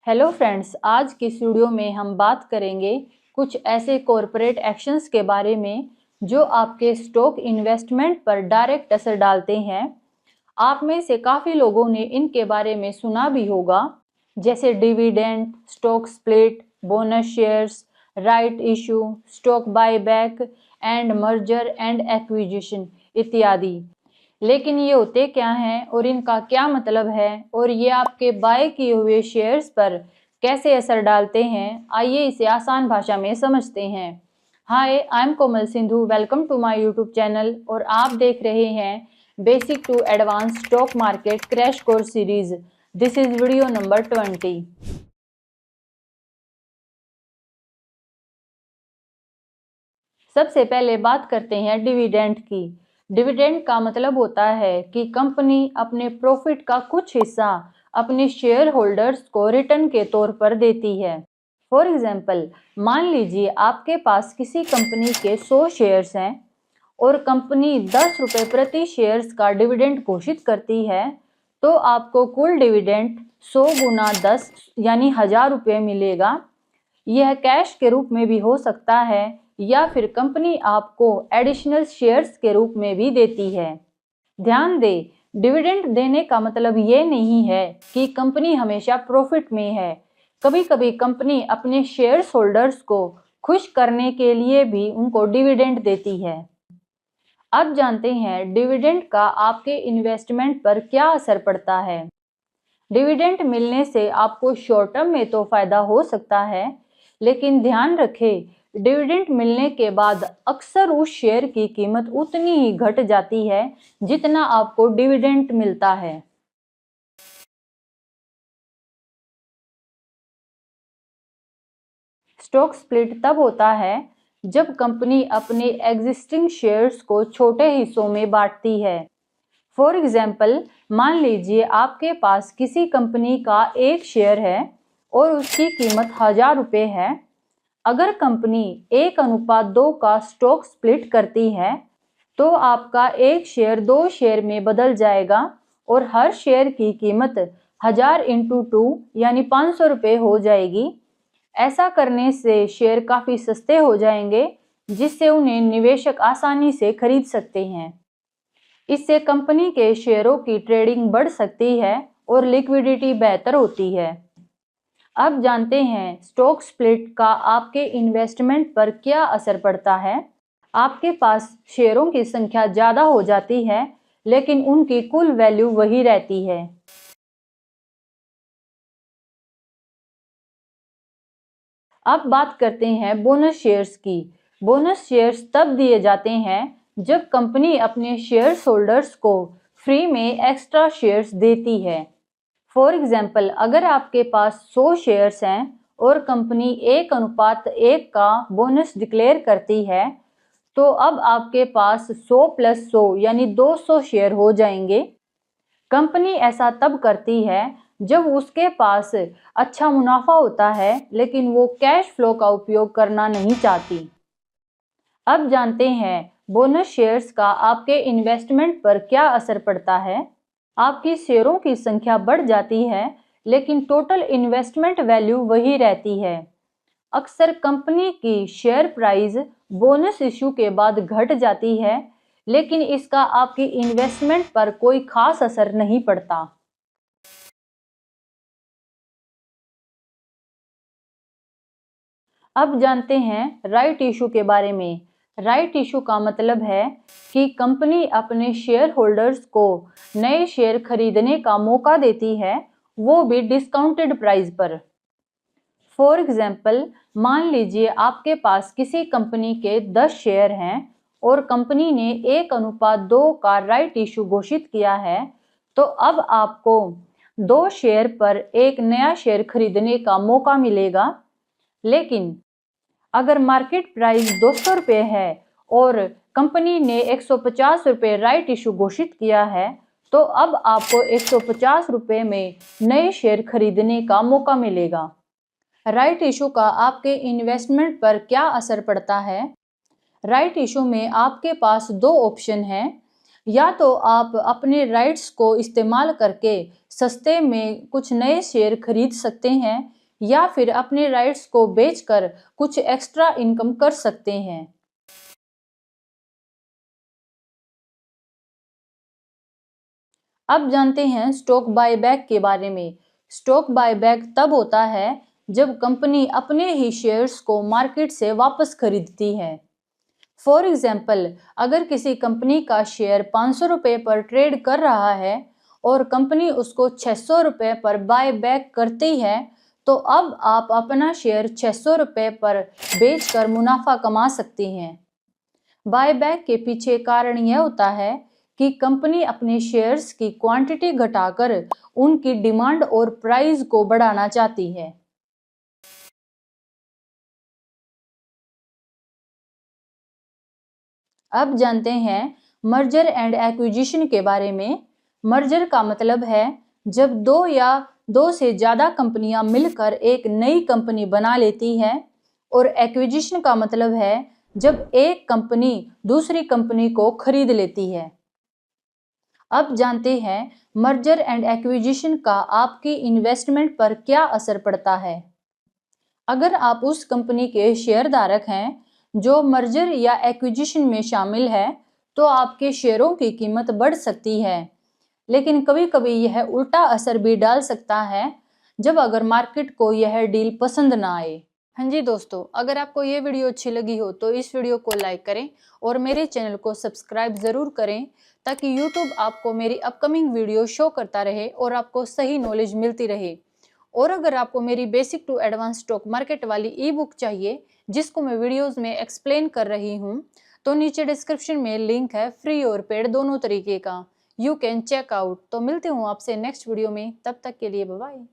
Hello friends, आज की इस वीडियो में हम बात करेंगे कुछ ऐसे कॉरपोरेट एक्शंस के बारे में जो आपके स्टॉक इन्वेस्टमेंट पर डायरेक्ट असर डालते हैं। आप में से काफ़ी लोगों ने इनके बारे में सुना भी होगा, जैसे dividend, stock split, bonus shares, right issue, stock buyback and merger and acquisition इत्यादि। लेकिन ये होते क्या हैं और इनका क्या मतलब है और ये आपके बाय किए हुए शेयर्स पर कैसे असर डालते हैं, आइए इसे आसान भाषा में समझते हैं। Hi, I am Komal Sindhu, welcome to my YouTube channel और आप देख रहे हैं basic to advance stock market crash course series. This is video number 20। सबसे पहले बात करते हैं डिविडेंड की। डिविडेंड का मतलब होता है कि कंपनी अपने प्रॉफिट का कुछ हिस्सा अपने शेयर होल्डर्स को रिटर्न के तौर पर देती है। फॉर एग्जाम्पल, मान लीजिए आपके पास किसी कंपनी के 100 शेयर्स हैं और कंपनी 10 रुपये प्रति शेयर्स का डिविडेंड घोषित करती है, तो आपको कुल डिविडेंड 100 गुना 10 यानी 1000 रुपये मिलेगा। यह कैश के रूप में भी हो सकता है या फिर कंपनी आपको एडिशनल शेयर्स के रूप में भी देती है। ध्यान दें, डिविडेंड देने का मतलब ये नहीं है कि कंपनी हमेशा प्रॉफिट में है। कभी कभी कंपनी अपने शेयर्स होल्डर्स को खुश करने के लिए भी उनको डिविडेंड देती है। अब जानते हैं डिविडेंड का आपके इन्वेस्टमेंट पर क्या असर पड़ता है। डिविडेंड मिलने से आपको शॉर्ट टर्म में तो फायदा हो सकता है, लेकिन ध्यान रखें, डिविडेंड मिलने के बाद अक्सर उस शेयर की कीमत उतनी ही घट जाती है जितना आपको डिविडेंड मिलता है। स्टॉक स्प्लिट तब होता है जब कंपनी अपने एग्जिस्टिंग शेयर्स को छोटे हिस्सों में बांटती है। फॉर एग्जाम्पल, मान लीजिए आपके पास किसी कंपनी का एक शेयर है और उसकी कीमत 1000 रुपये है। अगर कंपनी 1:2 का स्टॉक स्प्लिट करती है तो आपका एक शेयर 2 शेयर में बदल जाएगा और हर शेयर की कीमत 1000 इंटू 2 यानी 500 रुपये हो जाएगी। ऐसा करने से शेयर काफ़ी सस्ते हो जाएंगे, जिससे उन्हें निवेशक आसानी से खरीद सकते हैं। इससे कंपनी के शेयरों की ट्रेडिंग बढ़ सकती है और लिक्विडिटी बेहतर होती है। अब जानते हैं स्टॉक स्प्लिट का आपके इन्वेस्टमेंट पर क्या असर पड़ता है। आपके पास शेयरों की संख्या ज़्यादा हो जाती है, लेकिन उनकी कुल वैल्यू वही रहती है। अब बात करते हैं बोनस शेयर्स की। बोनस शेयर्स तब दिए जाते हैं जब कंपनी अपने शेयर्स होल्डर्स को फ्री में एक्स्ट्रा शेयर्स देती है। फॉर एग्जाम्पल, अगर आपके पास 100 शेयर्स हैं और कंपनी 1:1 का बोनस डिक्लेयर करती है, तो अब आपके पास 100 + 100 यानी 200 शेयर हो जाएंगे। कंपनी ऐसा तब करती है जब उसके पास अच्छा मुनाफा होता है, लेकिन वो कैश फ्लो का उपयोग करना नहीं चाहती। अब जानते हैं बोनस शेयर्स का आपके इन्वेस्टमेंट पर क्या असर पड़ता है। आपकी शेयरों की संख्या बढ़ जाती है, लेकिन टोटल इन्वेस्टमेंट वैल्यू वही रहती है। अक्सर कंपनी की शेयर प्राइस बोनस इशू के बाद घट जाती है, लेकिन इसका आपकी इन्वेस्टमेंट पर कोई खास असर नहीं पड़ता। अब जानते हैं राइट इशू के बारे में। राइट इशू का मतलब है कि कंपनी अपने शेयर होल्डर्स को नए शेयर खरीदने का मौका देती है, वो भी डिस्काउंटेड प्राइस पर। फॉर एग्जाम्पल, मान लीजिए आपके पास किसी कंपनी के 10 शेयर हैं और कंपनी ने 1:2 का राइट इशू घोषित किया है, तो अब आपको 2 शेयर पर एक नया शेयर खरीदने का मौका मिलेगा। लेकिन अगर मार्केट प्राइस 200 रुपये है और कंपनी ने 150 रुपये राइट इशू घोषित किया है, तो अब आपको 150 रुपये में नए शेयर खरीदने का मौका मिलेगा। राइट इशू का आपके इन्वेस्टमेंट पर क्या असर पड़ता है। राइट इशू में आपके पास 2 ऑप्शन हैं। या तो आप अपने राइट्स को इस्तेमाल करके सस्ते में कुछ नए शेयर खरीद सकते हैं, या फिर अपने राइट्स को बेचकर कुछ एक्स्ट्रा इनकम कर सकते हैं। अब जानते हैं स्टॉक बायबैक के बारे में। स्टॉक बायबैक तब होता है जब कंपनी अपने ही शेयर्स को मार्केट से वापस खरीदती है। फॉर एग्जाम्पल, अगर किसी कंपनी का शेयर 500 रुपये पर ट्रेड कर रहा है और कंपनी उसको 600 रुपये पर बाय बैक करती है, तो अब आप अपना शेयर 600 रुपये पर बेचकर मुनाफा कमा सकती हैं। बाय बैक के पीछे कारण यह होता है कि कंपनी अपने शेयर्स की क्वांटिटी घटाकर उनकी डिमांड और प्राइस को बढ़ाना चाहती है। अब जानते हैं मर्जर एंड एक्विजिशन के बारे में। मर्जर का मतलब है जब दो या दो से ज्यादा कंपनियां मिलकर एक नई कंपनी बना लेती है, और एक्विजिशन का मतलब है जब एक कंपनी दूसरी कंपनी को खरीद लेती है। अब जानते हैं मर्जर एंड एक्विजिशन का आपकी इन्वेस्टमेंट पर क्या असर पड़ता है। अगर आप उस कंपनी के शेयरधारक हैं जो मर्जर या एक्विजिशन में शामिल है, तो आपके शेयरों की कीमत बढ़ सकती है। लेकिन कभी कभी यह उल्टा असर भी डाल सकता है, जब अगर मार्केट को यह डील पसंद ना आए। हाँ जी दोस्तों, अगर आपको ये वीडियो अच्छी लगी हो तो इस वीडियो को लाइक करें और मेरे चैनल को सब्सक्राइब ज़रूर करें, ताकि यूट्यूब आपको मेरी अपकमिंग वीडियो शो करता रहे और आपको सही नॉलेज मिलती रहे। और अगर आपको मेरी basic to advance stock market वाली ई बुक चाहिए, जिसको मैं वीडियोस में एक्सप्लेन कर रही हूँ, तो नीचे डिस्क्रिप्शन में लिंक है, फ्री और पेड दोनों तरीके का। You can check out. तो मिलती हूँ आपसे नेक्स्ट वीडियो में, तब तक के लिए बाय बाय।